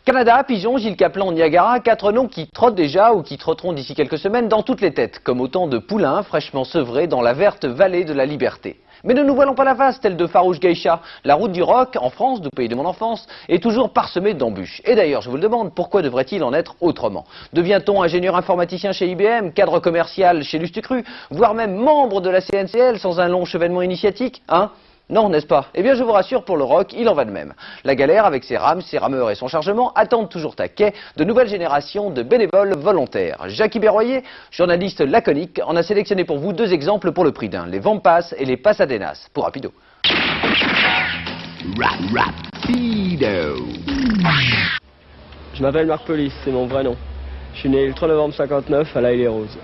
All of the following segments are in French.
Canada, Pigeon, Gilles Caplan, Niagara, 4 noms qui trottent déjà ou qui trotteront d'ici quelques semaines dans toutes les têtes, comme autant de poulains fraîchement sevrés dans la verte vallée de la liberté. Mais ne nous voilons pas la face, telle de farouches geishas. La route du rock, en France, du pays de mon enfance, est toujours parsemée d'embûches. Et d'ailleurs, je vous le demande, pourquoi devrait-il en être autrement? Devient-on ingénieur informaticien chez IBM, cadre commercial chez Lustucru, voire même membre de la CNCL sans un long chevènement initiatique, hein? Non, n'est-ce pas? Eh bien, je vous rassure, pour le rock, il en va de même. La galère, avec ses rames, ses rameurs et son chargement, attendent toujours à quai de nouvelles générations de bénévoles volontaires. Jackie Berroyer, journaliste laconique, en a sélectionné pour vous 2 exemples pour le prix d'un, les Vampas et les Pasadenas, pour Rapido. Rapido. Je m'appelle Marc Police, c'est mon vrai nom. Je suis né le 3 novembre 59 à La Île-et-Rose.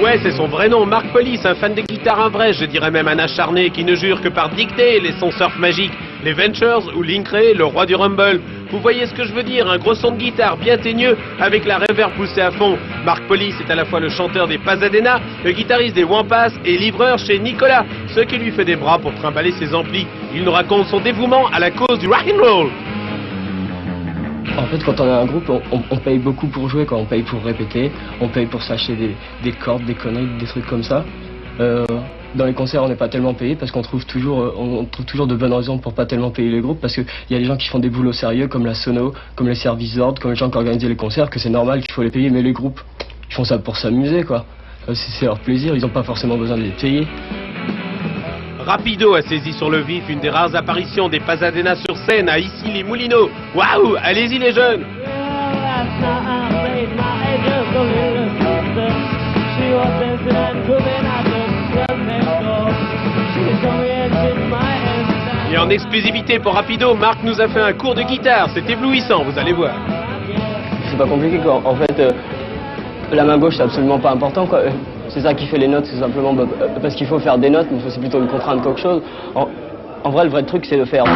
Ouais, c'est son vrai nom, Marc Police, un fan de guitare un vrai, je dirais même un acharné qui ne jure que par dictée les sons surf magiques, les Ventures ou Link Ray, le roi du rumble. Vous voyez ce que je veux dire, un gros son de guitare bien teigneux avec la reverb poussée à fond. Marc Police est à la fois le chanteur des Pasadena, le guitariste des Wampas et livreur chez Nicolas, ce qui lui fait des bras pour trimballer ses amplis. Il nous raconte son dévouement à la cause du rock'n'roll. En fait, quand on a un groupe, on paye beaucoup pour jouer, quand on paye pour répéter, on paye pour s'acheter des cordes, des conneries, des trucs comme ça. Dans les concerts, on n'est pas tellement payé parce qu'on trouve toujours de bonnes raisons pour pas tellement payer les groupes, parce qu'il y a des gens qui font des boulots sérieux comme la sono, comme les services d'ordre, comme les gens qui organisent les concerts, que c'est normal qu'il faut les payer, mais les groupes, ils font ça pour s'amuser, quoi. C'est leur plaisir, ils n'ont pas forcément besoin de les payer. Rapido a saisi sur le vif une des rares apparitions des Pasadena sur scène à Issy-les-Moulineaux. Waouh, allez-y les jeunes! Et en exclusivité pour Rapido, Marc nous a fait un cours de guitare. C'est éblouissant, vous allez voir. C'est pas compliqué, quoi. En fait, la main gauche, c'est absolument pas important, quoi. C'est ça qui fait les notes, c'est simplement parce qu'il faut faire des notes, mais c'est plutôt une contrainte qu'autre chose. En vrai, le vrai truc, c'est de faire. Et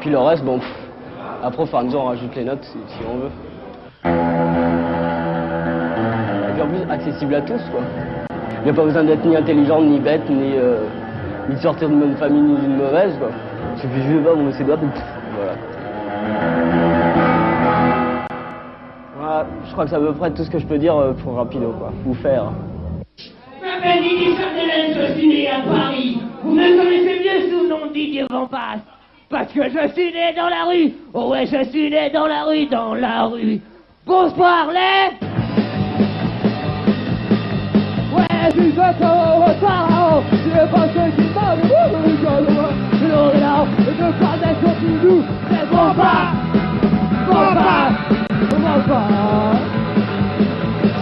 puis le reste, bon, après, au fur et à mesure, on rajoute les notes si on veut. Et puis en plus, accessible à tous, quoi. Il n'y a pas besoin d'être ni intelligent, ni bête, ni de sortir d'une bonne famille, ni d'une mauvaise, quoi. Il suffit juste de pas brosser doigts, voilà. Je crois que c'est à peu près tout ce que je peux dire pour Rapido, quoi. Ou faire. Je m'appelle Didier Chardelaine, je suis né à Paris. Vous me connaissez mieux sous le nom de Didier Vampas. Parce que je suis né dans la rue. Oh ouais, je suis né dans la rue, dans la rue. Bonsoir les... Ouais, je suis là, je pense que tu parles, je parle d'un continu, c'est Vampas.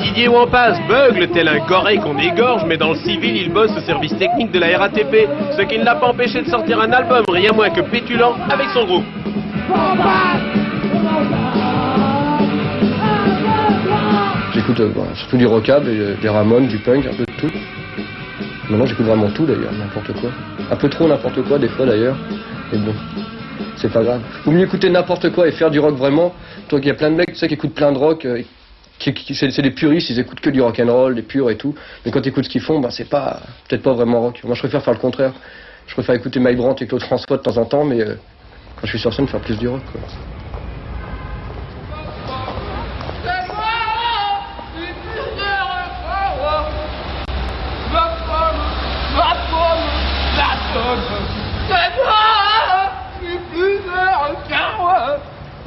Didier Wampas bugle tel un goré qu'on égorge, mais dans le civil, il bosse au service technique de la RATP, ce qui ne l'a pas empêché de sortir un album rien moins que pétulant avec son groupe. J'écoute surtout du rockab, des Ramones, du punk, un peu de tout. Maintenant j'écoute vraiment tout d'ailleurs, n'importe quoi. Un peu trop n'importe quoi des fois d'ailleurs, mais bon, c'est pas grave. Vaut mieux écouter n'importe quoi et faire du rock vraiment. Toi, il y a plein de mecs, tu sais, qui écoutent plein de rock, c'est des puristes, ils écoutent que du rock'n'roll, des purs et tout. Mais quand ils écoutent ce qu'ils font, c'est pas, peut-être pas vraiment rock. Moi je préfère faire le contraire. Je préfère écouter Mike Brandt et Claude François de temps en temps, mais quand je suis sur scène, faire plus du rock, quoi.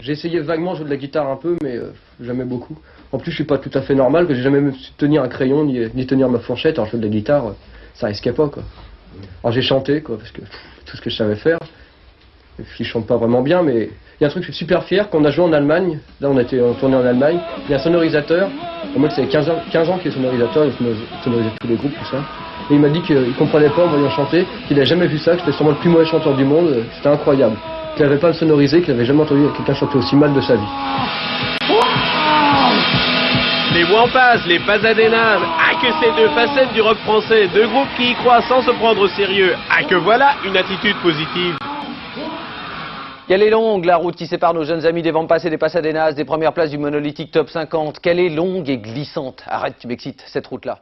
J'ai essayé vaguement de jouer de la guitare un peu, mais jamais beaucoup. En plus, je suis pas tout à fait normal, que j'ai jamais su tenir un crayon ni tenir ma fourchette. Alors, jouer de la guitare, ça risquait pas, quoi. Alors, j'ai chanté, quoi, parce que tout ce que je savais faire. Et puis, je chante pas vraiment bien, mais il y a un truc, je suis super fier, qu'on a joué en Allemagne. Là, on a été tourné en Allemagne. Il y a un sonorisateur. Moi, ça fait 15 ans qu'il est sonorisateur, il sonorisait tous les groupes, tout ça. Et il m'a dit qu'il comprenait pas en voyant chanter, qu'il a jamais vu ça, que j'étais sûrement le plus mauvais chanteur du monde. C'était incroyable. Qu'il n'avait pas le sonorisé, qu'il n'avait jamais entendu quelqu'un chanter aussi mal de sa vie. Les Wampas, les Pasadena, ah que ces 2 facettes du rock français, 2 groupes qui y croient sans se prendre au sérieux, ah que voilà une attitude positive. Quelle est longue la route qui sépare nos jeunes amis des Vampas et des Pasadenas des premières places du monolithique top 50. Quelle est longue et glissante. Arrête, tu m'excites, cette route-là.